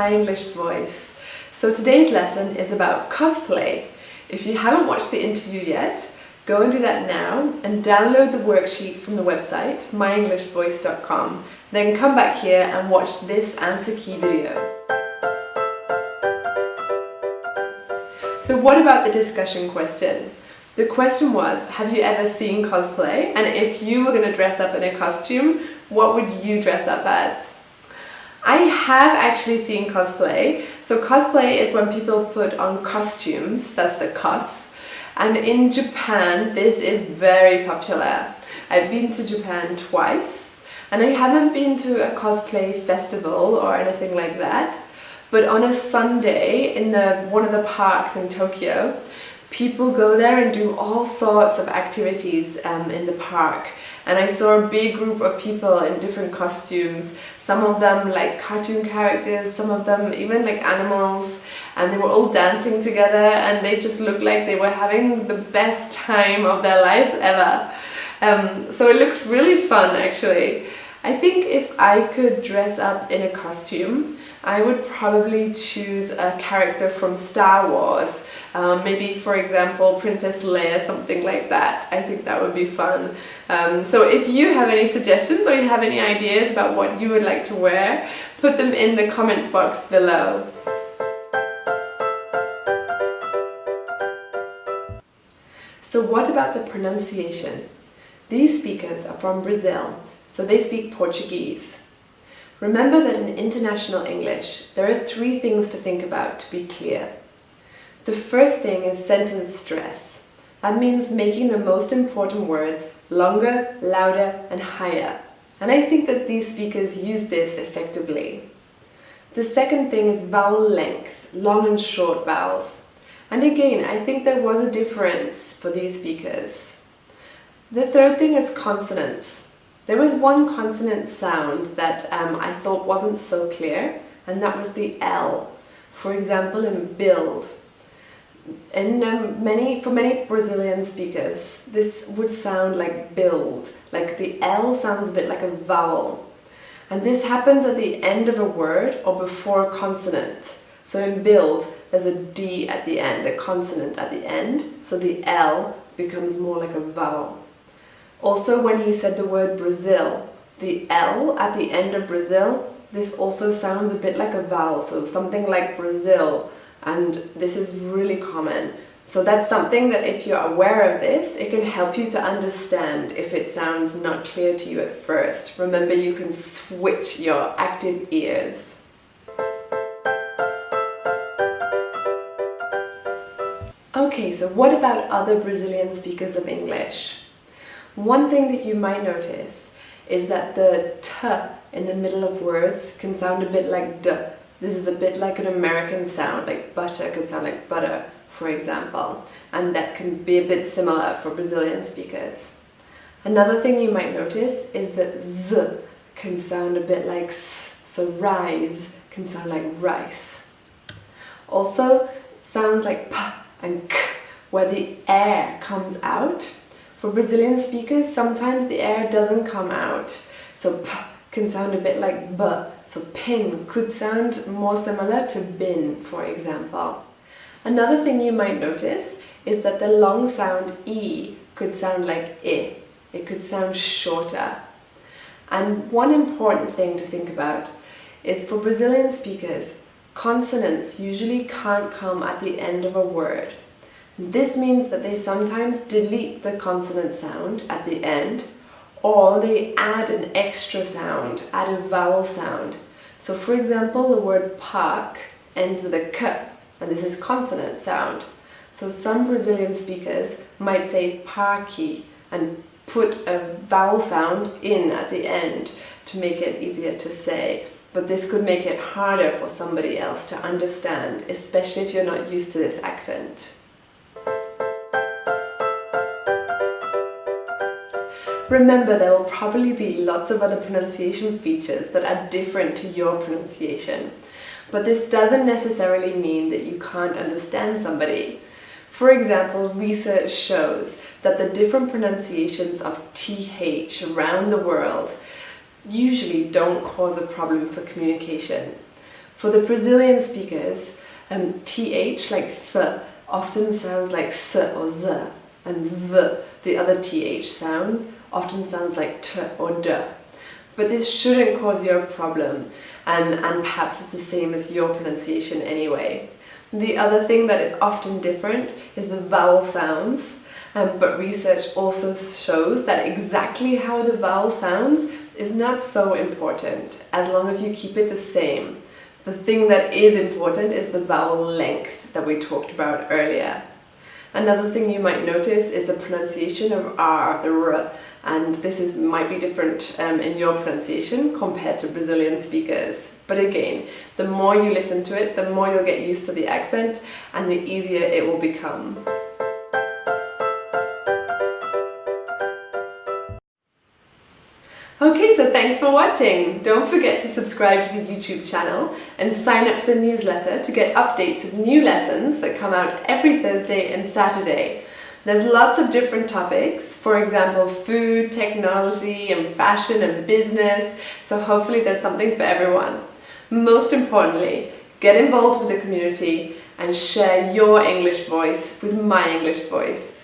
My English Voice. So today's lesson is about cosplay. If you haven't watched the interview yet, go and do that now and download the worksheet from the website myenglishvoice.com. Then come back here and watch this answer key video. So what about the discussion question? The question was, have you ever seen cosplay? And if you were going to dress up in a costume, what would you dress up as? I have actually seen cosplay. So cosplay is when people put on costumes, that's the cos. And in Japan, this is very popular. I've been to Japan twice, and I haven't been to a cosplay festival or anything like that. But on a Sunday in one of the parks in Tokyo, people go there and do all sorts of activities in the park. And I saw a big group of people in different costumes, some of them like cartoon characters, some of them even like animals, and they were all dancing together and they just looked like they were having the best time of their lives ever. So it looks really fun actually. I think if I could dress up in a costume, I would probably choose a character from Star Wars. Maybe, for example, Princess Leia, something like that. I think that would be fun. So if you have any suggestions or you have any ideas about what you would like to wear, put them in the comments box below. So what about the pronunciation? These speakers are from Brazil, so they speak Portuguese. Remember that in international English, there are 3 things to think about to be clear. The first thing is sentence stress. That means making the most important words longer, louder, and higher. And I think that these speakers use this effectively. The second thing is vowel length, long and short vowels. And again, I think there was a difference for these speakers. The third thing is consonants. There was one consonant sound that I thought wasn't so clear, and that was the L. For example, in build. And for many Brazilian speakers, this would sound like build, like the L sounds a bit like a vowel. And this happens at the end of a word or before a consonant. So in build, there's a D at the end, a consonant at the end, so the L becomes more like a vowel. Also, when he said the word Brazil, the L at the end of Brazil, this also sounds a bit like a vowel, so something like Brazil. And this is really common. So that's something that if you're aware of this, it can help you to understand if it sounds not clear to you at first. Remember, you can switch your active ears. Okay, so what about other Brazilian speakers of English? One thing that you might notice is that the T in the middle of words can sound a bit like D. This is a bit like an American sound, like butter could sound like butter, for example, and that can be a bit similar for Brazilian speakers. Another thing you might notice is that Z can sound a bit like S, so rise can sound like rice. Also, sounds like P and K, where the air comes out. For Brazilian speakers, sometimes the air doesn't come out, so P can sound a bit like B. So pin could sound more similar to bin, for example. Another thing you might notice is that the long sound E could sound like I. It could sound shorter. And one important thing to think about is for Brazilian speakers, consonants usually can't come at the end of a word. This means that they sometimes delete the consonant sound at the end, or they add an extra sound, add a vowel sound. So for example, the word park ends with a K, and this is consonant sound. So some Brazilian speakers might say parque and put a vowel sound in at the end to make it easier to say. But this could make it harder for somebody else to understand, especially if you're not used to this accent. Remember, there will probably be lots of other pronunciation features that are different to your pronunciation. But this doesn't necessarily mean that you can't understand somebody. For example, research shows that the different pronunciations of TH around the world usually don't cause a problem for communication. For the Brazilian speakers, th, like th, often sounds like s or z, and the other th sound, often sounds like t or d. But this shouldn't cause you a problem, and perhaps it's the same as your pronunciation anyway. The other thing that is often different is the vowel sounds, but research also shows that exactly how the vowel sounds is not so important, as long as you keep it the same. The thing that is important is the vowel length that we talked about earlier. Another thing you might notice is the pronunciation of R, the R, and this might be different in your pronunciation compared to Brazilian speakers. But again, the more you listen to it, the more you'll get used to the accent and the easier it will become. Okay, so thanks for watching. Don't forget to subscribe to the YouTube channel and sign up to the newsletter to get updates of new lessons that come out every Thursday and Saturday. There's lots of different topics, for example, food, technology, and fashion and business, so hopefully there's something for everyone. Most importantly, get involved with the community and share your English voice with my English voice.